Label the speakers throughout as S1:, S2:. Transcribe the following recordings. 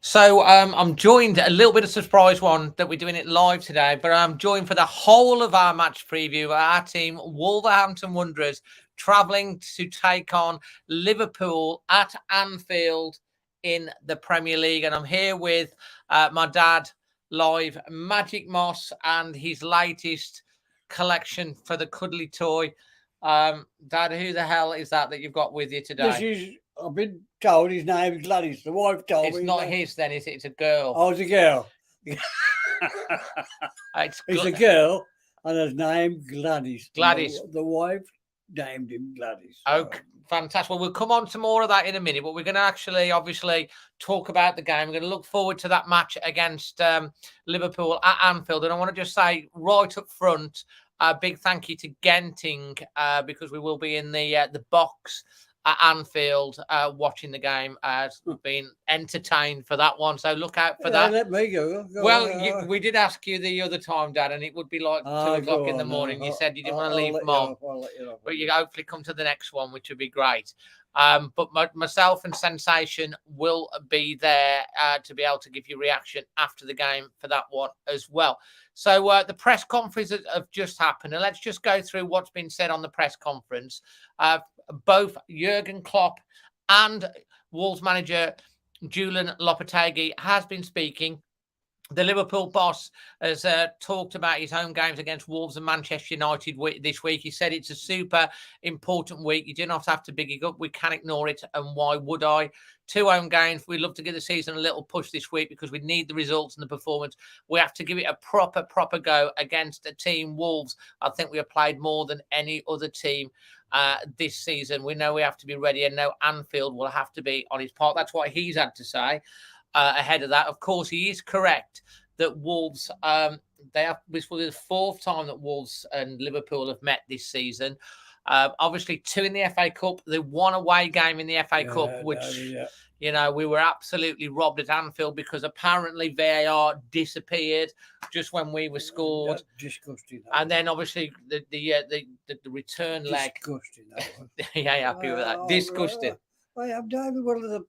S1: So I'm joined a little bit of surprise one that we're doing it live today, but I'm joined for the whole of our match preview. Our team, Wolverhampton Wanderers, travelling to take on Liverpool at Anfield in the Premier League, and I'm here with my dad, live, Magic Moss, and his latest collection for the cuddly toy. Dad, who the hell is that you've got with you
S2: This
S1: today?
S2: is, I've been told his name is Gladys. The wife told
S1: It's
S2: me.
S1: not his, then, is it? It's a girl.
S2: Oh, it's a girl.
S1: It's
S2: It's a girl, and his name Gladys.
S1: Gladys.
S2: The wife named him Gladys.
S1: Okay, fantastic. Well, we'll come on to more of that in a minute, but we're going to actually, obviously, talk about the game. We're going to look forward to that match against Liverpool at Anfield. And I want to just say right up front, a big thank you to Genting because we will be in the box at Anfield watching the game, being entertained for that one. So look out for that.
S2: Let me go.
S1: We did ask you the other time, Dad, and it would be like 2 o'clock in the morning. You said you didn't want to leave Mom, but you hopefully come to the next one, which would be great. But myself and Sensation will be there to be able to give you reaction after the game for that one as well. So the press conference have just happened, and let's just go through what's been said on the press conference. Both Jurgen Klopp and Wolves manager Julian Lopetegui has been speaking. The Liverpool boss has talked about his home games against Wolves and Manchester United this week. He said it's a super important week. You do not have to big it up. We can ignore it. And why would I? 2 home games. We'd love to give the season a little push this week because we need the results and the performance. We have to give it a proper go against a team, Wolves. I think we have played more than any other team this season. We know we have to be ready, and now Anfield will have to be on his part. That's what he's had to say. Ahead of that, of course, he is correct that Wolves, this will be the 4th time that Wolves and Liverpool have met this season. Obviously, 2 in the FA Cup, the 1 away game in the FA Cup, which, you know, we were absolutely robbed at Anfield because apparently VAR disappeared just when we were scored.
S2: Disgusting.
S1: And then obviously the return leg.
S2: Disgusting.
S1: Yeah, happy with that. Disgusting.
S2: I am David. One of the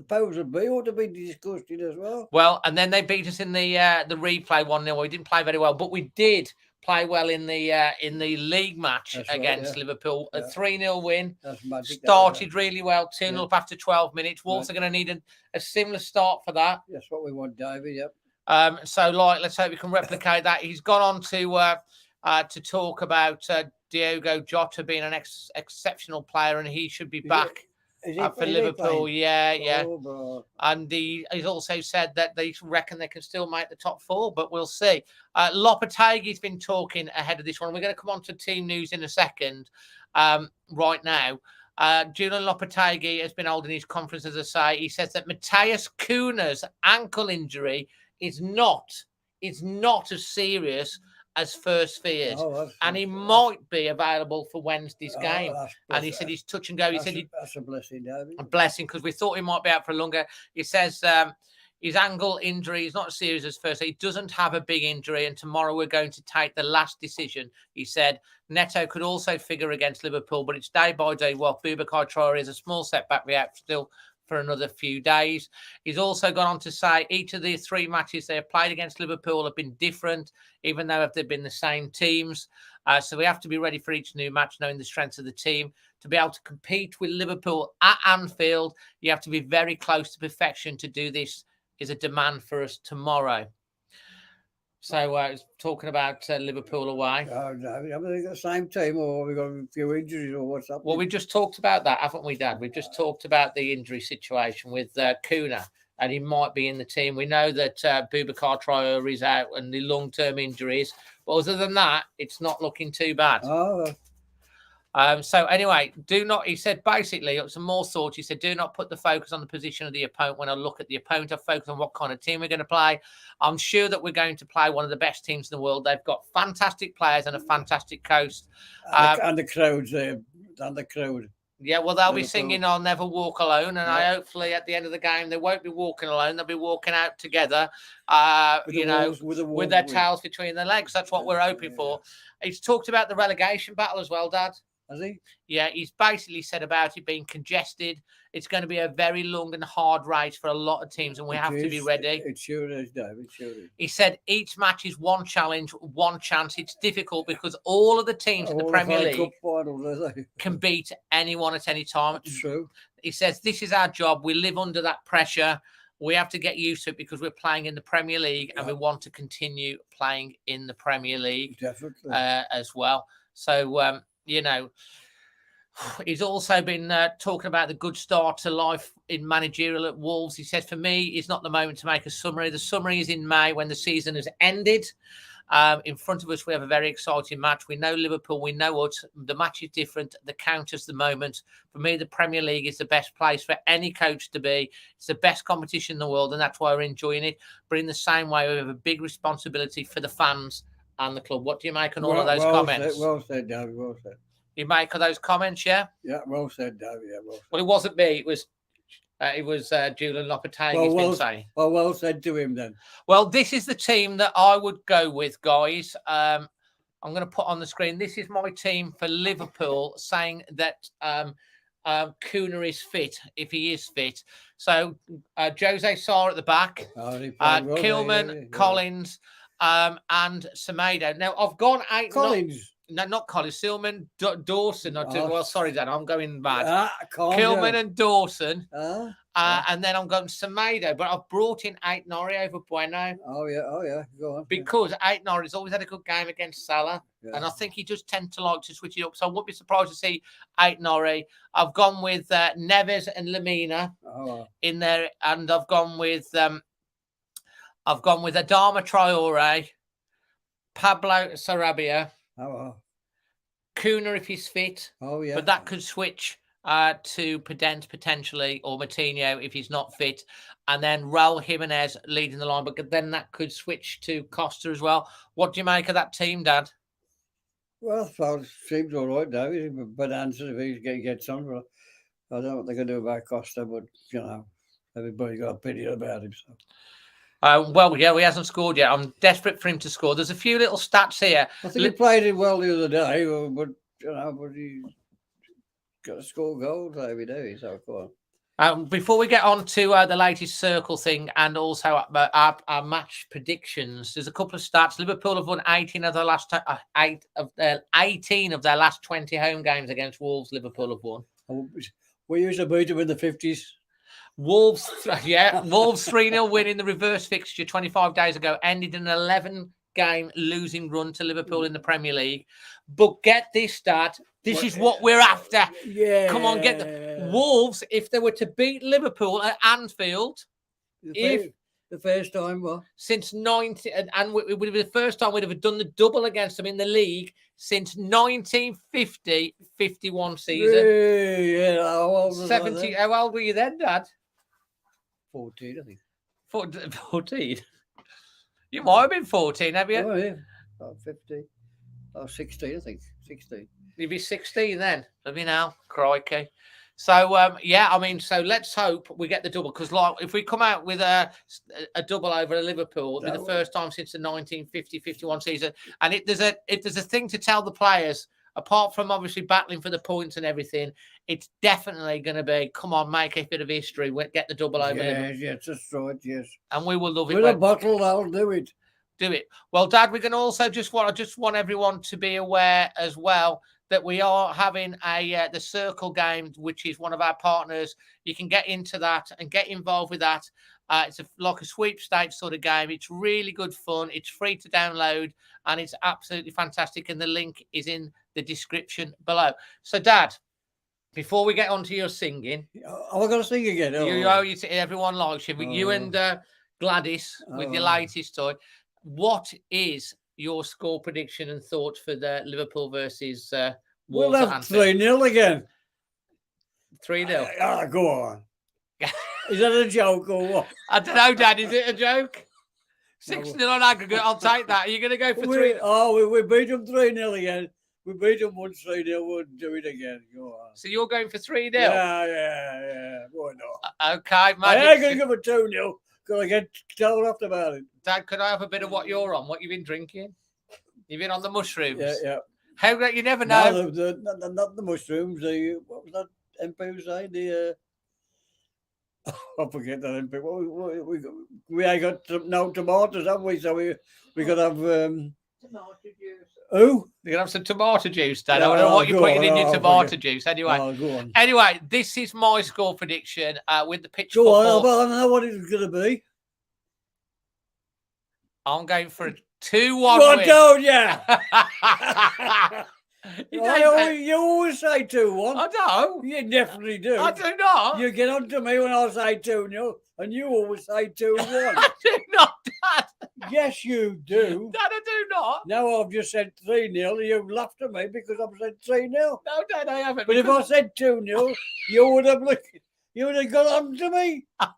S2: powers of be ought to be disgusting as well.
S1: Well, and then they beat us in the replay 1-0. We didn't play very well, but we did play well in the league match against Liverpool. A 3-0 win.
S2: That's magic.
S1: Started really well, 2-0 up after 12 minutes. Wolves are going to need a similar start for that.
S2: That's what we want, David. Yep.
S1: So, let's hope we can replicate that. He's gone on to talk about Diogo Jota being an exceptional player, and he should be back. For Liverpool, yeah.
S2: Oh,
S1: and he's also said that they reckon they can still make the top 4, but we'll see. Lopetegui's been talking ahead of this one. We're going to come on to team news in a second. Right now, Julian Lopetegui has been holding his conference, as I say. He says that Matheus Cunha's ankle injury is not as serious as first feared, and he might be available for Wednesday's game. And he said he's touch and go. He said
S2: that's a blessing, David.
S1: A blessing, because we thought he might be out for longer. He says his ankle injury is not as serious as first. He doesn't have a big injury, and tomorrow we're going to take the last decision. He said Neto could also figure against Liverpool, but it's day by day. While Boubacar Traoré is a small setback, we have still for another few days. He's also gone on to say each of the 3 matches they have played against Liverpool have been different, even though they've been the same teams. So we have to be ready for each new match, knowing the strengths of the team. To be able to compete with Liverpool at Anfield, you have to be very close to perfection. To do this is a demand for us tomorrow. So talking about Liverpool away.
S2: Oh, no, I think the same team, or we've got a few injuries, or what's up?
S1: Well, we just talked about that, haven't we, Dad? We've just talked about the injury situation with Cunha, and he might be in the team. We know that Boubacar Traoré is out and the long-term injuries. But other than that, it's not looking too bad.
S2: Oh.
S1: So anyway, he said basically, some more thoughts. He said, do not put the focus on the position of the opponent. When I look at the opponent, I focus on what kind of team we're going to play. I'm sure that we're going to play one of the best teams in the world. They've got fantastic players and a fantastic coach.
S2: And the crowds there, and the crowd.
S1: Yeah, well, they'll be singing I'll Never Walk Alone. And I hopefully at the end of the game, they won't be walking alone. They'll be walking out together, with their tails between their legs. That's what we're hoping for. He's talked about the relegation battle as well, Dad.
S2: Has he?
S1: Yeah, he's basically said about it being congested. It's going to be a very long and hard race for a lot of teams, and we have to be ready.
S2: It sure is, David. It sure is.
S1: He said each match is one challenge, one chance. It's difficult because all of the teams in the Premier League can beat anyone at any time.
S2: That's true.
S1: He says this is our job. We live under that pressure. We have to get used to it because we're playing in the Premier League and we want to continue playing in the Premier League.
S2: Definitely.
S1: As well. So, you know, he's also been talking about the good start to life in managerial at Wolves. He says, for me, it's not the moment to make a summary. The summary is in May when the season has ended. In front of us, we have a very exciting match. We know Liverpool. We know us. The match is different. The counters the moment. For me, the Premier League is the best place for any coach to be. It's the best competition in the world, and that's why we're enjoying it. But in the same way, we have a big responsibility for the fans and the club. What do you make of all of those comments?
S2: Well said, David. Well said.
S1: You make of those comments, yeah?
S2: Yeah, well said, David. Yeah, well said.
S1: Well, it wasn't me. It was Julian Lopetegui's been saying.
S2: Well said to him then.
S1: Well, this is the team that I would go with, guys. I'm going to put on the screen. This is my team for Liverpool, saying that Kuna is fit, if he is fit. So Jose Sarr at the back, Kilman, Collins, and Semedo. Now, I've gone 8.
S2: Collins.
S1: No, not Collins. Silman, Dawson. Well, sorry, Dan, I'm going mad. Kilman and Dawson. And then I'm going Semedo, but I've brought in Aït-Nouri over Bueno.
S2: Oh, yeah. Go on.
S1: Because Aït-Nouri's always had a good game against Salah. Yeah. And I think he does tend to like to switch it up. So I wouldn't be surprised to see Aït-Nouri. I've gone with Neves and Lemina in there. And I've gone with Adama Traoré, Pablo Sarabia. Kuna if he's fit.
S2: Oh, yeah.
S1: But that could switch to Pedent potentially, or Moutinho if he's not fit. And then Raul Jimenez leading the line. But then that could switch to Costa as well. What do you make of that team, Dad?
S2: Well, it seems all right, David. But answer if he's going to get some. I don't know what they're going to do about Costa, but, you know, everybody got a pity about him. So.
S1: Well, yeah, he hasn't scored yet. I'm desperate for him to score. There's a few little stats here.
S2: I think he played it well the other day, but he's got to score goals every day. So go
S1: on. Before we get on to the latest CIRCL thing and also our match predictions, there's a couple of stats. Liverpool have won 18 of their last 18 of their last 20 home games against Wolves. Liverpool have won.
S2: We used to beat them in the 50s.
S1: Wolves 3-0 win in the reverse fixture 25 days ago ended an 11-game losing run to Liverpool in the Premier League. But get this, stat. This is what we're after.
S2: Yeah.
S1: Come on, get the Wolves. If they were to beat Liverpool at Anfield,
S2: the first time, what?
S1: Since 90, and it would be the first time we'd have done the double against them in the league since 1950-51 season.
S2: Yeah, how old was
S1: 70. How old were you then, Dad?
S2: 14, I think.
S1: 14? You might have been 14, have you?
S2: Oh, yeah. About 50. I was 16, I think. 16.
S1: You'd be 16 then. Let me know. Crikey. So, yeah, I mean, so let's hope we get the double. Because like, if we come out with a double over Liverpool, it'll be the first time since the 1950-51 season. And there's a thing to tell the players, apart from obviously battling for the points and everything, it's definitely going to be, come on, make a bit of history. Get the double over.
S2: Yes, that's right, yes.
S1: And we will love it.
S2: With a bottle, I'll do it.
S1: Do it. Well, Dad, we can also I just want everyone to be aware as well that we are having the CIRCL game, which is one of our partners. You can get into that and get involved with that. It's like a sweepstakes sort of game. It's really good fun. It's free to download, and it's absolutely fantastic. And the link is in the description below. So, Dad, before we get on to your singing...
S2: Oh, I'm going to sing again.
S1: Everyone likes you. You and Gladys with your latest toy. What is your score prediction and thoughts for the Liverpool versus Wolves?
S2: We'll have 3-0 again.
S1: 3-0?
S2: Go on. Is that a joke or what?
S1: I don't know, Dad. Is it a joke? 6-0 on aggregate. I'll take that. Are you going to go for 3?
S2: Oh, we beat them 3-0 again. We beat them once 3-0. We'll do it again. Go on.
S1: So you're going for 3-0?
S2: Yeah. Why not?
S1: Okay,
S2: man. I ain't going to give a 2-0. Got to get told off about it.
S1: Dad, could I have a bit of what you're on? What you've been drinking? You've been on the mushrooms?
S2: Yeah.
S1: How great, you never know.
S2: No, not the mushrooms. What was that MP who say? I forget that MP. We ain't got no tomatoes, have we? So we got to have
S1: Tomato juice.
S2: Who?
S1: You can have some tomato juice, Dad. I don't know what you're putting in your tomato juice. Anyway,
S2: go on.
S1: Anyway, this is my score prediction with the pitch
S2: Go
S1: football.
S2: on, I don't know what it's going to be.
S1: I'm going for a 2-1
S2: What
S1: win.
S2: don't you? You always say 2-1.
S1: I don't.
S2: You definitely do.
S1: I do not.
S2: You get on to me when I say 2-0, and you always say 2-1.
S1: I do not, Dad.
S2: Yes, you do.
S1: Dad, I do not.
S2: Now I've just said 3-0. You've laughed at me because I've said 3-0.
S1: No, Dad, I haven't.
S2: But if I said 2-0, you would have got on to me.
S1: I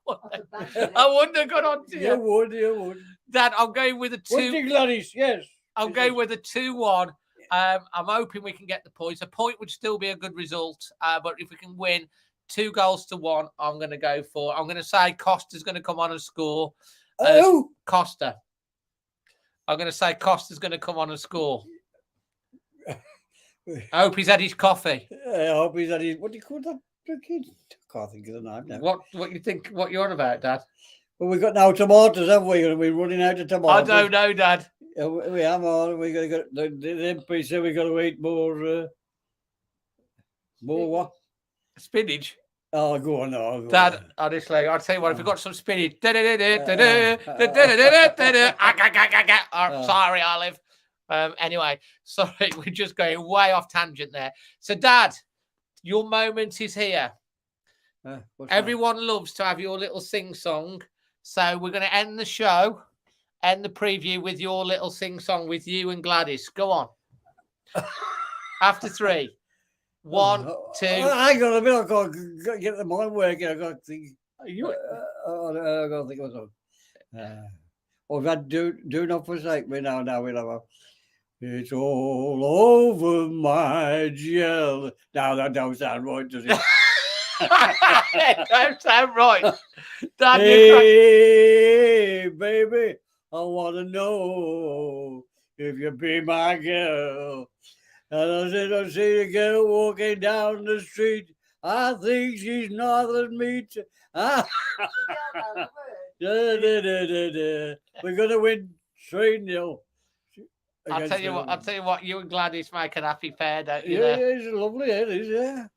S1: wouldn't have got on to you.
S2: You would.
S1: Dad, I'm going with a 2.
S2: Would you, Gladys? Yes.
S1: I'm going with a 2-1. I'm hoping we can get the points. A point would still be a good result, but if we can win 2-1, I'm going to go for. I'm going to say Costa's going to come on and score.
S2: Oh,
S1: Costa. I'm going to say Costa's going to come on and score. I hope he's had his coffee.
S2: I hope he's had his. What do you call that? Kid? I can't think of the name now.
S1: What you think? What you're on about, Dad?
S2: Well, we've got no tomatoes, haven't we? We're running out of tomatoes.
S1: I don't know, Dad.
S2: We have on. We got to go. The MP said we got to eat more. More what?
S1: Spinach.
S2: Oh, go on, no.
S1: Dad, honestly, I'll tell you what. If we've got some spinach, sorry, Olive. Anyway, sorry, we're just going way off tangent there. So, Dad, your moment is here. Everyone loves to have your little sing-song. So we're going to end the show, end the preview with your little sing-song with you and Gladys. Go on. After 3. 1, 2.
S2: Hang on a minute. I've got to get the mind working. I've got to think. I've got to think what's on. We've had do not forsake me now. Now we'll have a. It's all over my gel. Now that don't sound right, does it?
S1: Don't sound right. Dad,
S2: hey, baby, I want to know if you be my girl. And I see the girl walking down the street. I think she's northern meat. We're going to win 3-0.
S1: I'll tell you what, you and Gladys make an happy pair, don't you?
S2: Yeah, it's lovely, it is, yeah.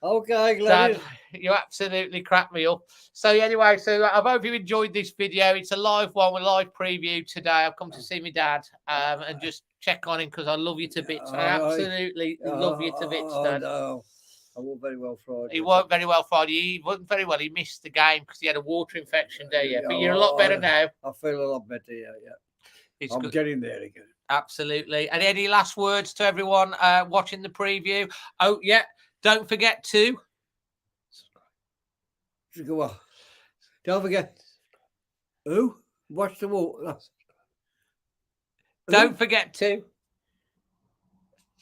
S2: Okay, Gladys.
S1: Dad, you absolutely cracked me up. So anyway, I hope you enjoyed this video. It's a live one with live preview today. I've come to see my dad and just check on him because I love you to bits. I absolutely love you to bits, Dad.
S2: No. I wasn't very well Friday.
S1: He wasn't very well Friday. He wasn't very well. He missed the game because he had a water infection, do you? But you're a lot better now.
S2: I feel a lot better, yeah. I'm getting there again.
S1: Absolutely. And any last words to everyone watching the preview? Oh, yeah. Don't forget to
S2: go on. Don't forget. Who? Watch the wall.
S1: Don't forget to.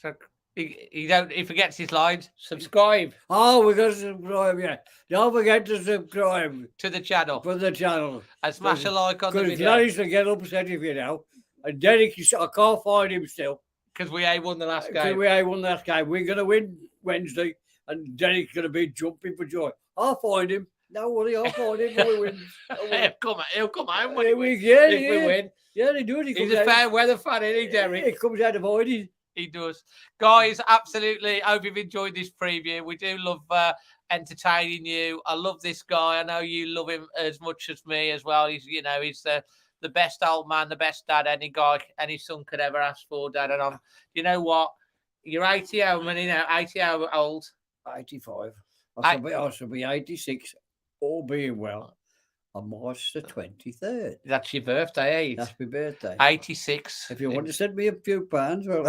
S1: So he forgets his lines. Subscribe.
S2: Oh, we got to subscribe, yeah. Don't forget to subscribe
S1: to the channel.
S2: For the channel.
S1: And smash a like on the video.
S2: Because Gladys will get upset if you know. And Derek, I can't find him still.
S1: Because we ain't won the last game.
S2: We're going to win Wednesday, and Derek's going to be jumping for joy. I'll find him. Don't worry, I'll find him when we win.
S1: He'll come home when
S2: we
S1: win.
S2: Yeah, they do.
S1: He's a fair weather fan, isn't he, Derek?
S2: He comes out of hiding.
S1: He does. Guys, absolutely. I hope you've enjoyed this preview. We do love entertaining you. I love this guy. I know you love him as much as me as well. He's the best old man, the best dad any son could ever ask for, Dad. And you know what? You're 80 how many now? 80 how old?
S2: 85. I shall be 86, all being well, on March the 23rd.
S1: That's your birthday, eh?
S2: That's my birthday.
S1: 86.
S2: If you want to send me a few pounds, well...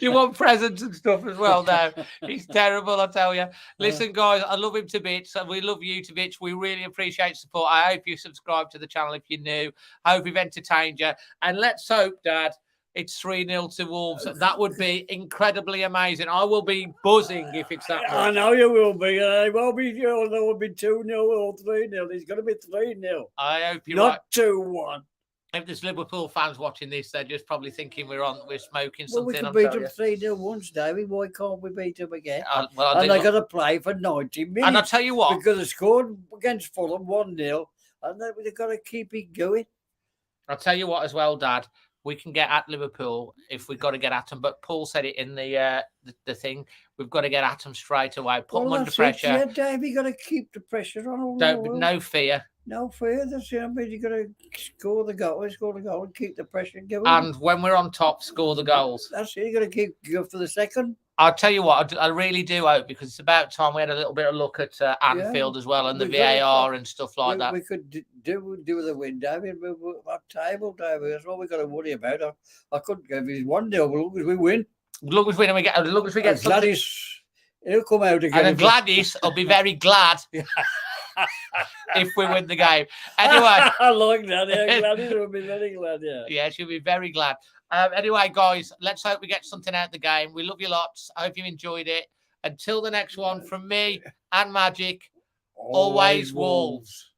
S1: You want presents and stuff as well now. He's terrible, I tell you. Listen, guys, I love him to bits, and we love you to bits. We really appreciate support. I hope you subscribe to the channel if you're new. I hope we've entertained you. And let's hope, Dad, it's 3-0 to Wolves. That would be incredibly amazing. I will be buzzing if it's that much.
S2: I know you will be. It won't be, there will be 2-0 or 3-0. It's going to be 3-0.
S1: I hope you're
S2: right. Not 2-1.
S1: If there's Liverpool fans watching this, they're just probably thinking we're smoking
S2: Well, we
S1: something.
S2: could beat them 3-0 once, Davey. Why can't we beat them again?
S1: And
S2: they're going to play for 90 minutes.
S1: And I'll tell you what.
S2: Because they scored against Fulham 1-0, and they've got to keep it going.
S1: I'll tell you what as well, Dad. We can get at Liverpool if we've got to get at them. But Paul said it in the thing. We've got to get at them straight away. Put them under pressure.
S2: Yeah, Dave, you got to keep the pressure on.
S1: No fear.
S2: No fear. That's it. I mean, you got to score the goal, and keep the pressure going.
S1: And when we're on top, score the goals.
S2: That's it. You got to keep going for the second.
S1: I'll tell you what, I really do hope, because it's about time we had a little bit of look at Anfield as well, and the VAR and stuff like that.
S2: We could do the win, David. We're up table, David. That's all we got to worry about. I couldn't give you 1-0, but look as we win.
S1: Look as we get something.
S2: Gladys, he'll come out again.
S1: And Gladys will be very glad if we win the game. Anyway,
S2: I like that. Yeah, Gladys will be very glad.
S1: Yeah, she'll be very glad. Anyway, guys, let's hope we get something out of the game. We love you lots. I hope you enjoyed it. Until the next one, from me and Magic, always Wolves.